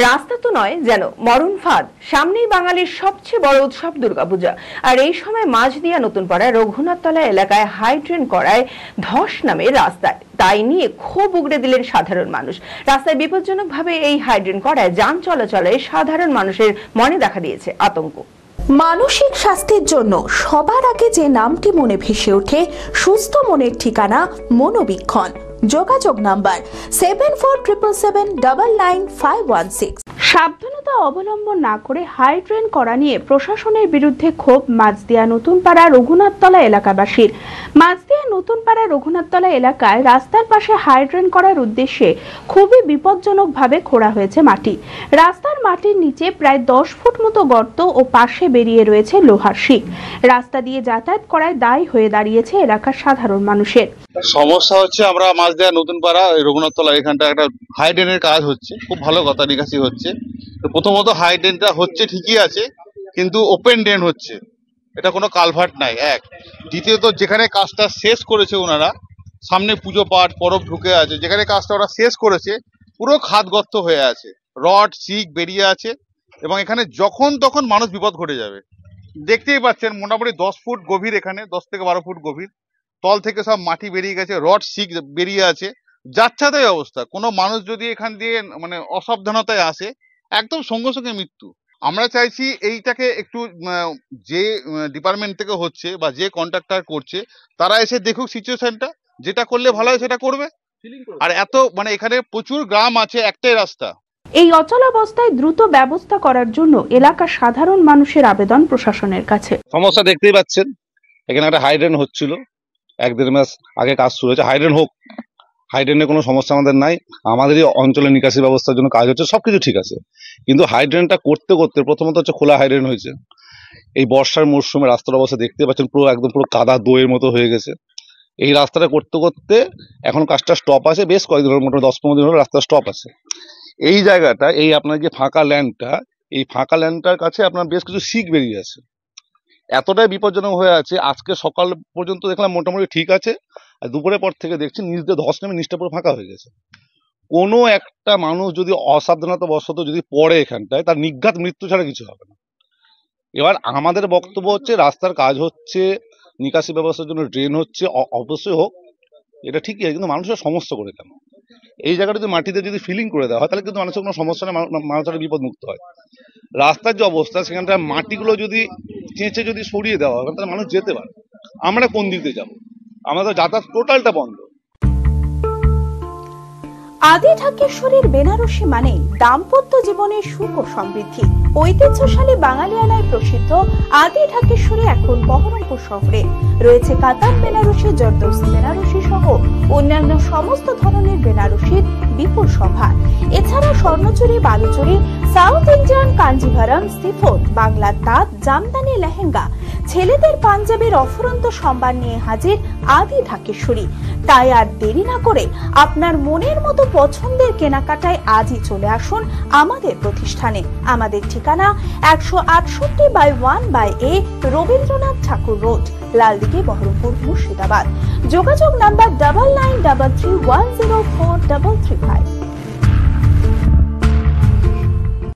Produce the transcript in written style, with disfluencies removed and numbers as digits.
রাস্তা তো নয়, যেন মরণ ফাঁদ। সামনেই বাঙালির সবচেয়ে বড় উৎসব দুর্গাপূজা, আর এই সময় মাঝদিয়া নতুনপাড়া রঘুনাথতলা এলাকায় হাইড্রেন করায় ধস নামে রাস্তায়। তাই নিয়ে ক্ষোভ উগড়ে দিলেন সাধারণ মানুষ। রাস্তায় বিপজ্জনকভাবে এই হাইড্রেন করায় যান চলাচলে সাধারণ মানুষের মনে দেখা দিয়েছে আতঙ্ক। মানসিক স্বাস্থ্যের জন্য সবার আগে যে নামটি মনে ভেসে ওঠে, সুস্থ মনের ঠিকানা মনোবীক্ষণ। যোগাযোগ নাম্বার 7477799516। সাবধানতা অবলম্বন না করে হাইড্রেন করা নিয়ে প্রশাসনের বিরুদ্ধে ক্ষোভ মাঝদিয়া নতুনপাড়া রঘুনাথতলা এলাকাবাসীর। মাঝদিয়া নতুনপাড়া রঘুনাথতলা এলাকায় রাস্তার পাশে হাইড্রেন করার উদ্দেশ্যে খুবই বিপজ্জনকভাবে খোঁড়া হয়েছে মাটি। রাস্তার মাটির নিচে প্রায় 10 ফুট মতো গর্ত ও পাশে বেরিয়ে রয়েছে লোহার শিক। রাস্তা দিয়ে যাতায়াত করায় দায়ী হয়ে দাঁড়িয়েছে এলাকার সাধারণ মানুষের। সমস্যা হচ্ছে আমরা মাঝদিয়া নতুনপাড়া রঘুনাথতলা এখানটা একটা হাইড্রেনের কাজ হচ্ছে, খুব ভালো কথা, নিকাশি হচ্ছে। তো প্রথমত হাইড্রেনটা হচ্ছে ঠিকই আছে, কিন্তু ওপেন ড্রেন হচ্ছে, এটা কোনো কালভার্ট নাই এক। দ্বিতীয়ত যেখানে কাজটা শেষ করেছে ওনারা, সামনে পুজো পাঠ পরব ঢুকে আছে, যেখানে কাজটা ওরা শেষ করেছে পুরো খাদ গর্ত হয়ে আছে, রড শিক বেরিয়ে আছে, এবং এখানে যখন তখন মানুষ বিপদ ঘটে যাবে। দেখতেই পাচ্ছেন মোটামুটি 10 ফুট গভীর, এখানে 10 থেকে 12 ফুট গভীর, তল থেকে সব মাটি বেরিয়ে গেছে, রড শিক বেরিয়ে আছে, যাচ্ছাতাই অবস্থা। কোনো মানুষ যদি এখান দিয়ে মানে অসাবধানতায় আসে, একদম সঙ্গে সঙ্গে মৃত্যু। আমরা চাইছি এইটাকে একটু যে ডিপার্টমেন্ট থেকে হচ্ছে বা যে কন্ট্রাক্টর করছে তারা এসে দেখুক সিচুয়েশনটা, যেটা করলে ভালো হয় সেটা করবে। আর এত মানে এখানে প্রচুর গ্রাম আছে, একটাই রাস্তা। এই অচলাবস্থায় দ্রুত ব্যবস্থা করার জন্য এলাকার সাধারণ মানুষের আবেদন প্রশাসনের কাছে। সমস্যা দেখতেই পাচ্ছেন, এখানে একটা হাইড্রেন হচ্ছিল, 1-1.5 মাস আগে কাজ শুরু হয়েছে। হাইড্রেন হোক, হাইড্রেনের কোনো সমস্যা আমাদের নাই, আমাদেরই অঞ্চলে নিকাশি ব্যবস্থার জন্য কাজ হচ্ছে, সবকিছু ঠিক আছে। কিন্তু হাইড্রেনটা করতে করতে প্রথমত হচ্ছে খোলা হাইড্রেন হয়েছে। এই বর্ষার মরশুমে রাস্তার অবস্থা দেখতে পাচ্ছেন, পুরো একদম পুরো কাদা দইয়ের মতো হয়ে গেছে। এই রাস্তাটা করতে করতে এখন কাজটা স্টপ আছে, বেশ কয়েকদিন হলো, মোটামুটি 10-15 দিন হলো রাস্তা স্টপ আছে। এই জায়গাটা, এই আপনার যে ফাঁকা ল্যান্ডটা, এই ফাঁকা ল্যান্ডটার কাছে আপনার বেশ কিছু শিক বেরিয়ে আছে, এতটাই বিপজ্জনক হয়ে আছে। আজকে সকাল পর্যন্ত দেখলাম মোটামুটি ঠিক আছে, আর দুপুরের পর থেকে দেখছি নিচ দিয়ে ধস নেমে নিচটা পুরো ফাঁকা হয়ে গেছে। কোনো একটা মানুষ যদি অসাবধানতা বশত যদি পড়ে এখানটায়, তার নিঘাত মৃত্যু ছাড়া কিছু হবে না। এবার আমাদের বক্তব্য হচ্ছে, রাস্তার কাজ হচ্ছে, নিকাশি ব্যবস্থার জন্য ড্রেন হচ্ছে, অবশ্যই হোক, এটা ঠিকই আছে, কিন্তু মানুষের সমস্যা করে কেন? এই জায়গাটা যদি মাটিতে যদি ফিলিং করে দেওয়া হয়, তাহলে কিন্তু মানুষের কোনো সমস্যা নেই, মানুষের বিপদ মুক্ত হয়। রাস্তার যে অবস্থা, সেখানটা মাটিগুলো যদি চেঁচে যদি সরিয়ে দেওয়া হয়, তাহলে মানুষ যেতে পারে। আমরা কোন দিক দিয়ে যাবো? আমাদের যাতায়াত টোটালটা বন্ধ। আদি ঢাকেশ্বরীর বেনারসি মানে দাম্পত্য জীবনের সুখ ও সমৃদ্ধি। ঐতিহ্যশালী বাঙালিয়ানায় প্রসিদ্ধ আদি ঢাকেশ্বরী এখন বহরমপুর শহরে রয়েছে। কাতান বেনারসি, জর্দৌসি বেনারসি সহ অন্যান্য সমস্ত ধরনের বেনারসির বিপুল সম্ভার। এছাড়া Swarnachari, Baluchari, South Indian Kanjivaram, chiffon, বাংলার তাঁত, জামদানি, লেহেঙ্গা, ছেলেদের পাঞ্জাবের অফুরন্ত সম্ভার নিয়ে হাজির আদি ঢাকেশ্বরী। তাই আর দেরি না করে আপনার মনের মতো পছন্দের কেনাকাটায় আজই চলে আসুন আমাদের প্রতিষ্ঠানে। আমাদের ঠিকানা 168/1/A রবীন্দ্রনাথ ঠাকুর রোড, লালদিঘি, বহরমপুর, মুর্শিদাবাদ। যোগাযোগ নাম্বার 9933104335।